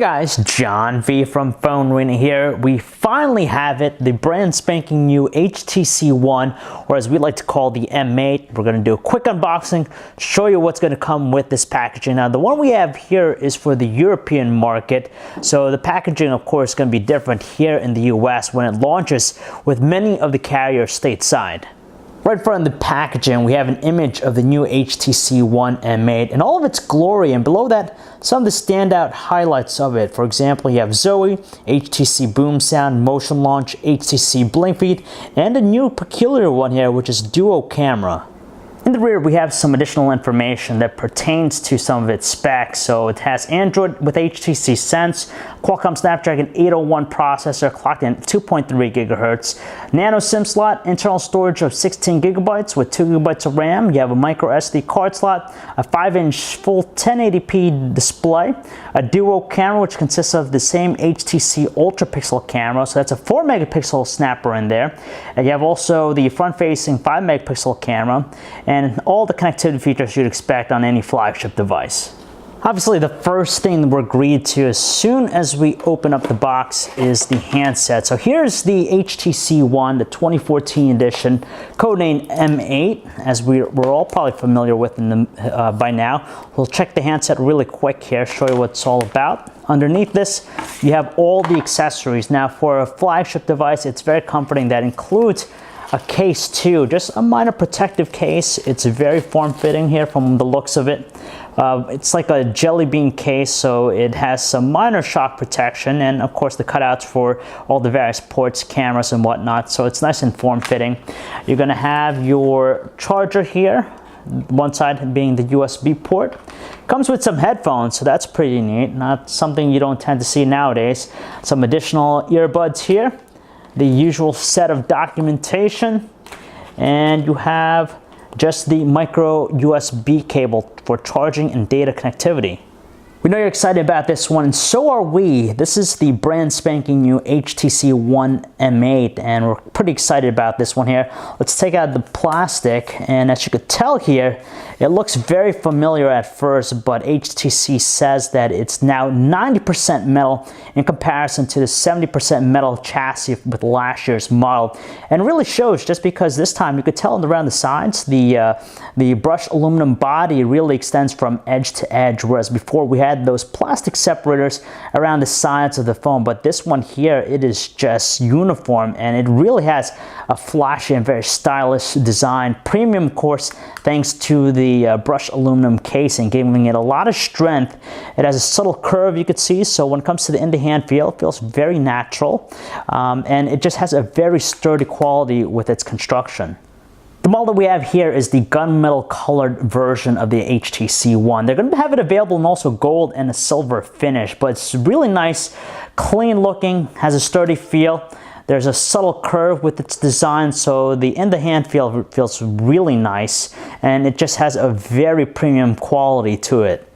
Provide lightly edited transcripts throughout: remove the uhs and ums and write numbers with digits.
Hi guys, John V from Phone Arena here. We finally have it, the brand spanking new HTC One, or as we like to call the M8. We're going to do a quick unboxing, show you what's going to come with this packaging. Now the one we have here is for the European market, so the packaging of course is going to be different here in the US when it launches with many of the carriers stateside. Right in front of the packaging, we have an image of the new HTC One M8 in all of its glory, and below that, some of the standout highlights of it. For example, you have Zoe, HTC Boom Sound, Motion Launch, HTC Blink Feed, and a new peculiar one here, which is Duo Camera. In the rear, we have some additional information that pertains to some of its specs. So it has Android with HTC Sense, Qualcomm Snapdragon 801 processor clocked in 2.3 GHz, nano SIM slot, internal storage of 16 GB with 2 GB of RAM. You have a micro SD card slot, a 5-inch full 1080p display, a duo camera which consists of the same HTC Ultra Pixel camera, so that's a 4 megapixel snapper in there. And you have also the front-facing 5 megapixel camera, and all the connectivity features you'd expect on any flagship device. Obviously, the first thing we're greeted to as soon as we open up the box is the handset. So here's the HTC One, the 2014 edition, codenamed M8, as we're all probably familiar with by now. We'll check the handset really quick here, show you what it's all about. Underneath this, you have all the accessories. Now, for a flagship device, it's very comforting that includes a case too, just a minor protective case. It's very form-fitting here from the looks of it. It's like a jelly bean case, so it has some minor shock protection, and of course the cutouts for all the various ports, cameras and whatnot, so it's nice and form-fitting. You're gonna have your charger here, one side being the USB port. Comes with some headphones, so that's pretty neat, not something you don't tend to see nowadays. Some additional earbuds here, the usual set of documentation, and you have just the micro USB cable for charging and data connectivity. We know you're excited about this one, and so are we. This is the brand spanking new HTC One M8, and we're pretty excited about this one here. Let's take out the plastic, and as you could tell here, it looks very familiar at first, but HTC says that it's now 90% metal in comparison to the 70% metal chassis with last year's model. And it really shows, just because this time you could tell around the sides, the brushed aluminum body really extends from edge to edge, whereas before we had those plastic separators around the sides of the phone. But this one here, it is just uniform, and it really has a flashy and very stylish design. Premium, of course, thanks to the brushed aluminum casing, giving it a lot of strength. It has a subtle curve you could see, so when it comes to the in-the-hand feel, it feels very natural, and it just has a very sturdy quality with its construction. The model that we have here is the gunmetal colored version of the HTC One. They're going to have it available in also gold and a silver finish, but it's really nice, clean looking, has a sturdy feel. There's a subtle curve with its design, so the in-the-hand feel feels really nice, and it just has a very premium quality to it.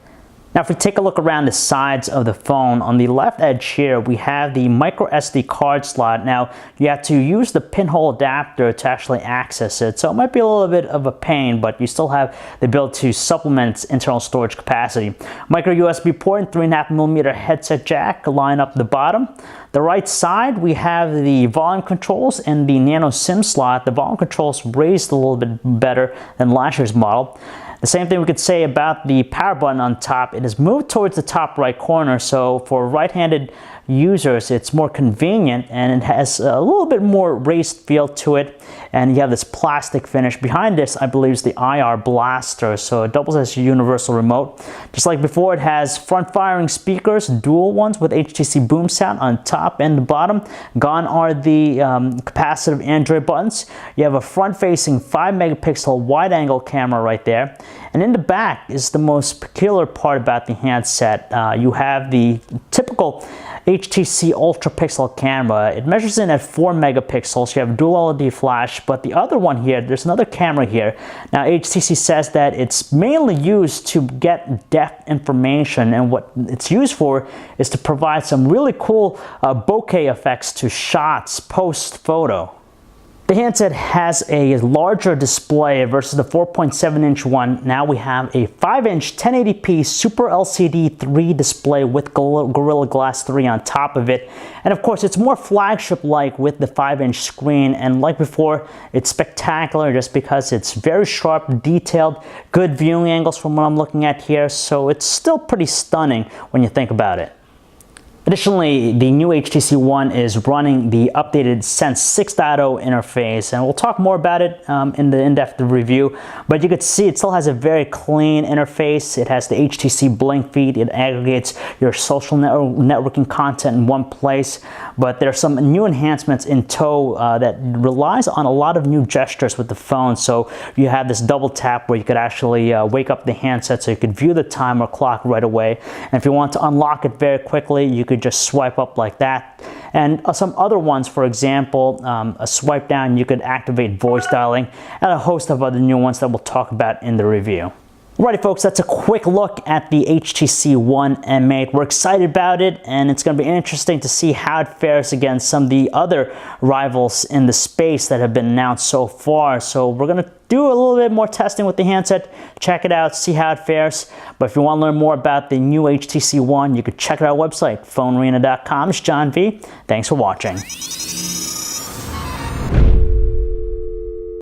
Now, if we take a look around the sides of the phone, on the left edge here, we have the micro SD card slot. Now, you have to use the pinhole adapter to actually access it, so it might be a little bit of a pain, but you still have the ability to supplement its internal storage capacity. Micro USB port and 3.5mm headset jack line up the bottom. The right side, we have the volume controls and the nano SIM slot. The volume controls raised a little bit better than last year's model. The same thing we could say about the power button on top. It is moved towards the top right corner, so for right-handed users it's more convenient, and it has a little bit more raised feel to it, and you have this plastic finish. Behind this, I believe, is the IR blaster, so it doubles as a universal remote. Just like before, it has front-firing speakers, dual ones with HTC Boom Sound on top and the bottom. Gone are the capacitive Android buttons. You have a front-facing 5 megapixel wide-angle camera right there. And in the back is the most peculiar part about the handset. You have the typical HTC Ultra Pixel camera. It measures in at 4 megapixels. You have dual LED flash, but the other one here, there's another camera here. Now, HTC says that it's mainly used to get depth information, and what it's used for is to provide some really cool bokeh effects to shots post-photo. The handset has a larger display versus the 4.7-inch one. Now we have a 5-inch 1080p Super LCD 3 display with Gorilla Glass 3 on top of it. And of course, it's more flagship-like with the 5-inch screen. And like before, it's spectacular just because it's very sharp, detailed, good viewing angles from what I'm looking at here. So it's still pretty stunning when you think about it. Additionally, the new HTC One is running the updated Sense 6.0 interface, and we'll talk more about it in the in-depth review, but you can see it still has a very clean interface. It has the HTC Blink feed. It aggregates your social networking content in one place, but there are some new enhancements in tow that relies on a lot of new gestures with the phone. So you have this double tap where you could actually wake up the handset so you could view the time or clock right away, and if you want to unlock it very quickly, you could just swipe up like that. And some other ones, for example, a swipe down, you could activate voice dialing, and a host of other new ones that we'll talk about in the review. Alrighty folks, that's a quick look at the HTC One M8. We're excited about it, and it's going to be interesting to see how it fares against some of the other rivals in the space that have been announced so far. So we're going to do a little bit more testing with the handset, check it out, see how it fares. But if you want to learn more about the new HTC One, you can check out our website, phonearena.com. It's John V. Thanks for watching.